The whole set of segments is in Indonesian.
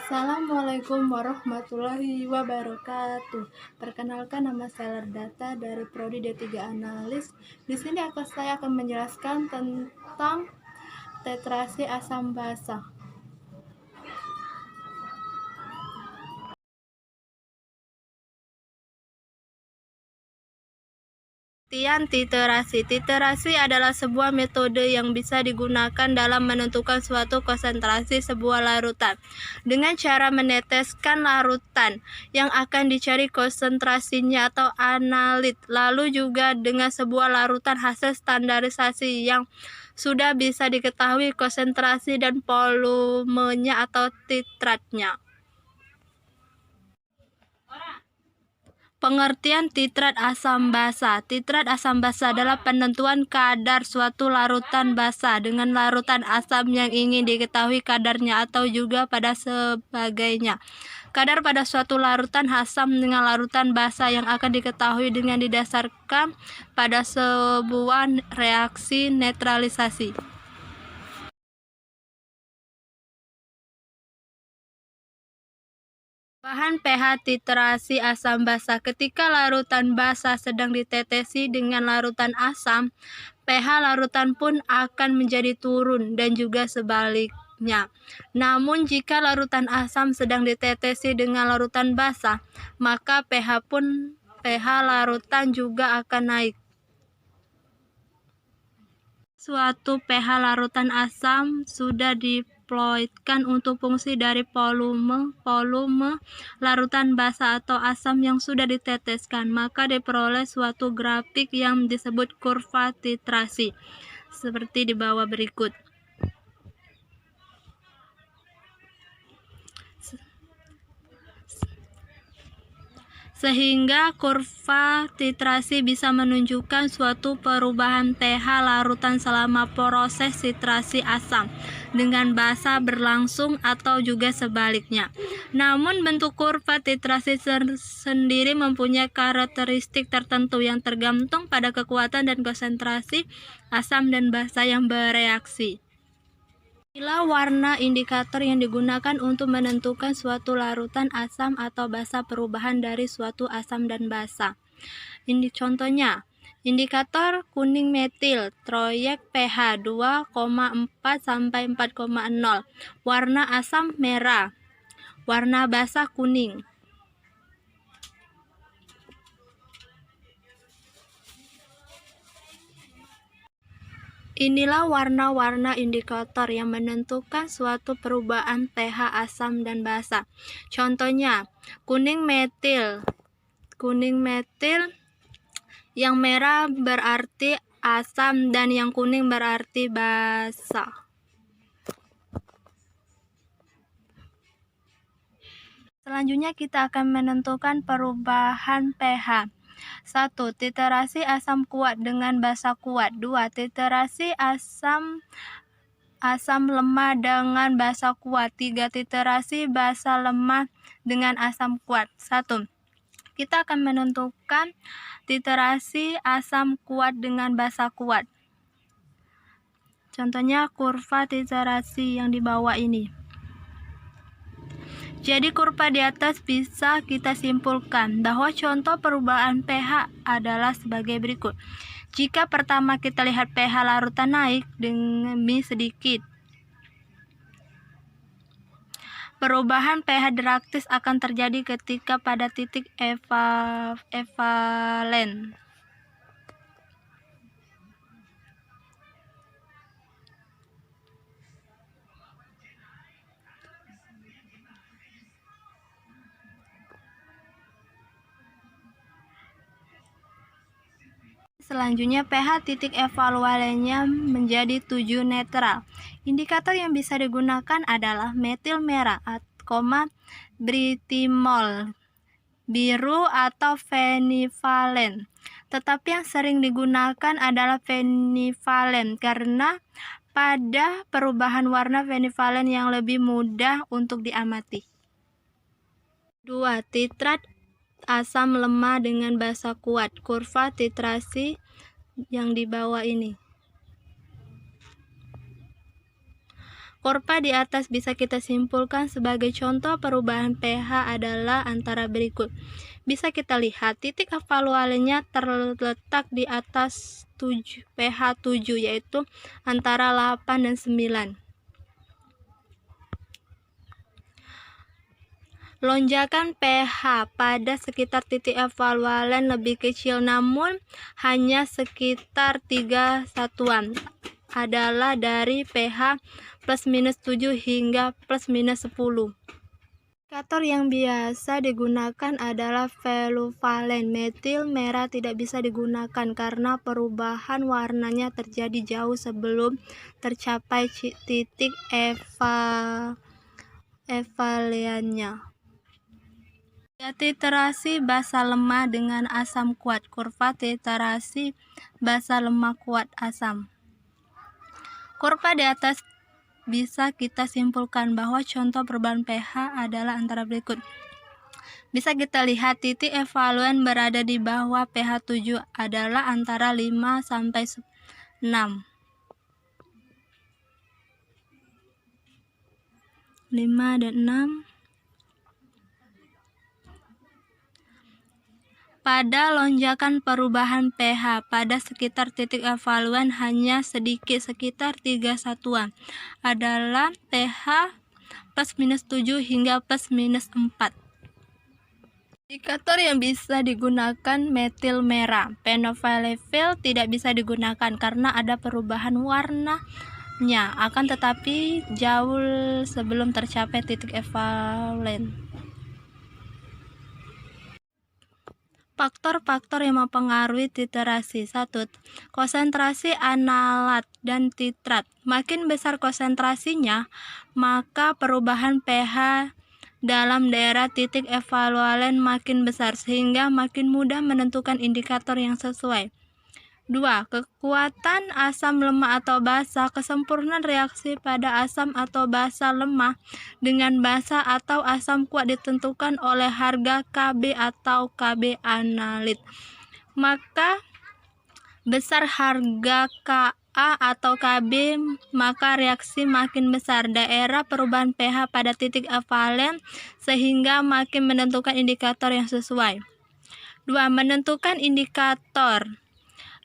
Assalamualaikum warahmatullahi wabarakatuh. Perkenalkan, nama saya Lardata dari Prodi D3 Analis. Di sini saya akan menjelaskan tentang titrasi asam basa. Titerasi. Titerasi adalah sebuah metode yang bisa digunakan dalam menentukan suatu konsentrasi sebuah larutan dengan cara meneteskan larutan yang akan dicari konsentrasinya atau analit, lalu juga dengan sebuah larutan hasil standarisasi yang sudah bisa diketahui konsentrasi dan volumenya atau titratnya. Pengertian titrat asam basa. Titrat asam basa adalah penentuan kadar suatu larutan basa dengan larutan asam yang ingin diketahui kadarnya atau juga pada sebagainya. Kadar pada suatu larutan asam dengan larutan basa yang akan diketahui dengan didasarkan pada sebuah reaksi netralisasi. Bahan pH titrasi asam basa. Ketika larutan basa sedang ditetesi dengan larutan asam, pH larutan pun akan menjadi turun dan juga sebaliknya. Namun jika larutan asam sedang ditetesi dengan larutan basa, maka pH larutan juga akan naik. Suatu pH larutan asam sudah diploidkan untuk fungsi dari volume larutan basa atau asam yang sudah diteteskan, maka diperoleh suatu grafik yang disebut kurva titrasi seperti di bawah berikut. Sehingga kurva titrasi bisa menunjukkan suatu perubahan pH larutan selama proses titrasi asam dengan basa berlangsung atau juga sebaliknya. Namun bentuk kurva titrasi sendiri mempunyai karakteristik tertentu yang tergantung pada kekuatan dan konsentrasi asam dan basa yang bereaksi. Inilah warna indikator yang digunakan untuk menentukan suatu larutan asam atau basa, perubahan dari suatu asam dan basa. Ini contohnya, indikator kuning metil, troyek pH 2,4 sampai 4,0. Warna asam merah, warna basa kuning. Inilah warna-warna indikator yang menentukan suatu perubahan pH asam dan basa. Contohnya, kuning metil, yang merah berarti asam dan yang kuning berarti basa. Selanjutnya kita akan menentukan perubahan pH. 1. Titerasi asam kuat dengan basa kuat. 2. Titerasi asam lemah dengan basa kuat. 3. Titerasi basa lemah dengan asam kuat. 1. Kita akan menentukan titerasi asam kuat dengan basa kuat. Contohnya kurva titerasi yang di bawah ini. Jadi kurva di atas bisa kita simpulkan bahwa contoh perubahan pH adalah sebagai berikut. Jika pertama kita lihat pH larutan naik demi sedikit, perubahan pH drastis akan terjadi ketika pada titik ekivalen. Selanjutnya pH titik evaluasinya menjadi 7 netral. Indikator yang bisa digunakan adalah metil merah, britimol biru atau fenivalen. Tetapi yang sering digunakan adalah fenivalen karena pada perubahan warna fenivalen yang lebih mudah untuk diamati. 2. Titrat asam lemah dengan basa kuat. Kurva titrasi yang di bawah ini. Kurva di atas bisa kita simpulkan sebagai contoh perubahan pH adalah antara berikut. Bisa kita lihat titik evalualnya terletak di atas pH 7, yaitu antara 8 dan 9. Lonjakan pH pada sekitar titik evalualen lebih kecil, namun hanya sekitar 3 satuan, adalah dari pH plus minus 7 hingga plus minus 10. Indikator yang biasa digunakan adalah veluvalen. Metil merah tidak bisa digunakan karena perubahan warnanya terjadi jauh sebelum tercapai titik evaluannya. Titrasi basa lemah dengan asam kuat. Kurva titrasi basa lemah kuat asam. Kurva di atas bisa kita simpulkan bahwa contoh perubahan pH adalah antara berikut. Bisa kita lihat titik evaluan berada di bawah pH 7 adalah antara 5 sampai 6. 5 dan 6. Pada lonjakan perubahan pH pada sekitar titik evaluan hanya sedikit, sekitar 3 satuan, adalah pH plus minus 7 hingga plus minus 4. Indikator yang bisa digunakan metil merah. Phenolphthalein tidak bisa digunakan karena ada perubahan warnanya, akan tetapi jauh sebelum tercapai titik evaluan. Faktor-faktor yang mempengaruhi titrasi. 1. Konsentrasi analat dan titrat. Makin besar konsentrasinya, maka perubahan pH dalam daerah titik evalualen makin besar, sehingga makin mudah menentukan indikator yang sesuai. 2. Kekuatan asam lemah atau basa. Kesempurnaan reaksi pada asam atau basa lemah dengan basa atau asam kuat ditentukan oleh harga Kb atau Kb analit. Maka besar harga Ka atau Kb, maka reaksi makin besar daerah perubahan pH pada titik evaluan, sehingga makin menentukan indikator yang sesuai. 2. Menentukan indikator.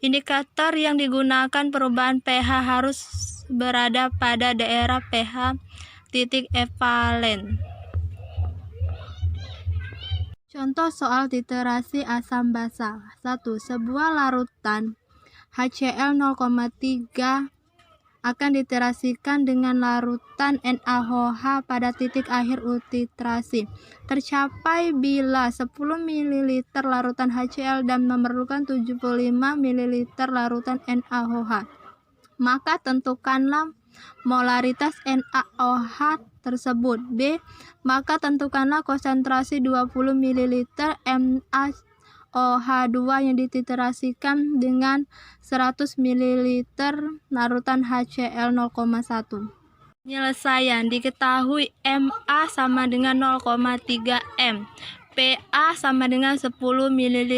Indikator yang digunakan perubahan pH harus berada pada daerah pH titik evaluan. Contoh soal titrasi asam basa. 1. Sebuah larutan HCl 0,3 akan dititrasikan dengan larutan NaOH pada titik akhir utitrasi. Tercapai bila 10 ml larutan HCl dan memerlukan 75 ml larutan NaOH. Maka tentukanlah molaritas NaOH tersebut. B. Maka tentukanlah konsentrasi 20 ml NaOH2 yang dititrasikan dengan 100 ml larutan HCl 0,1. Penyelesaian. Diketahui Ma sama dengan 0,3 m, Pa sama dengan 10 ml,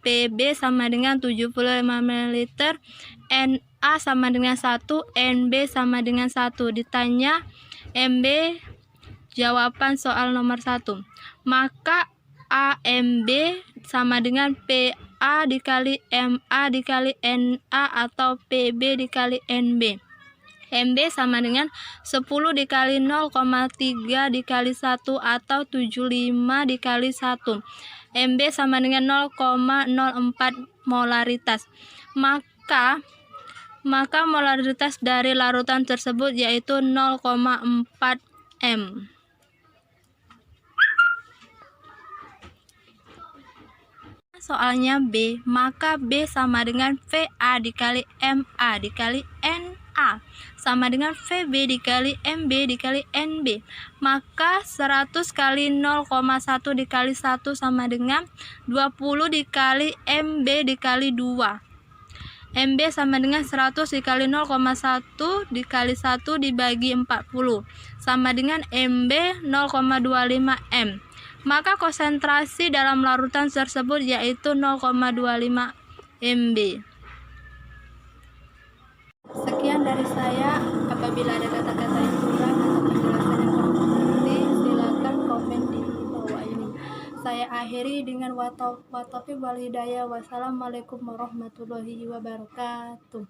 Pb sama dengan 75 ml, Na sama dengan 1, Nb sama dengan 1. Ditanya Mb, jawaban soal nomor 1. Maka AMB sama dengan PA dikali MA dikali NA atau PB dikali NB. MB sama dengan 10 dikali 0,3 dikali 1 atau 75 dikali 1. MB sama dengan 0,04 molaritas. Maka molaritas dari larutan tersebut yaitu 0,4 m. Soalnya B, maka B sama dengan VA dikali MA dikali NA sama dengan VB dikali MB dikali NB. Maka 100 kali 0,1 dikali 1 sama dengan 20 dikali MB dikali 2. MB sama dengan 100 dikali 0,1 dikali 1 dibagi 40 sama dengan MB 0,25 M. Maka konsentrasi dalam larutan tersebut yaitu 0,25 mb. Sekian dari saya. Apabila ada kata-kata yang Saya akhiri dengan wa taufiq wal hidayah. Wassalamualaikum warahmatullahi wabarakatuh.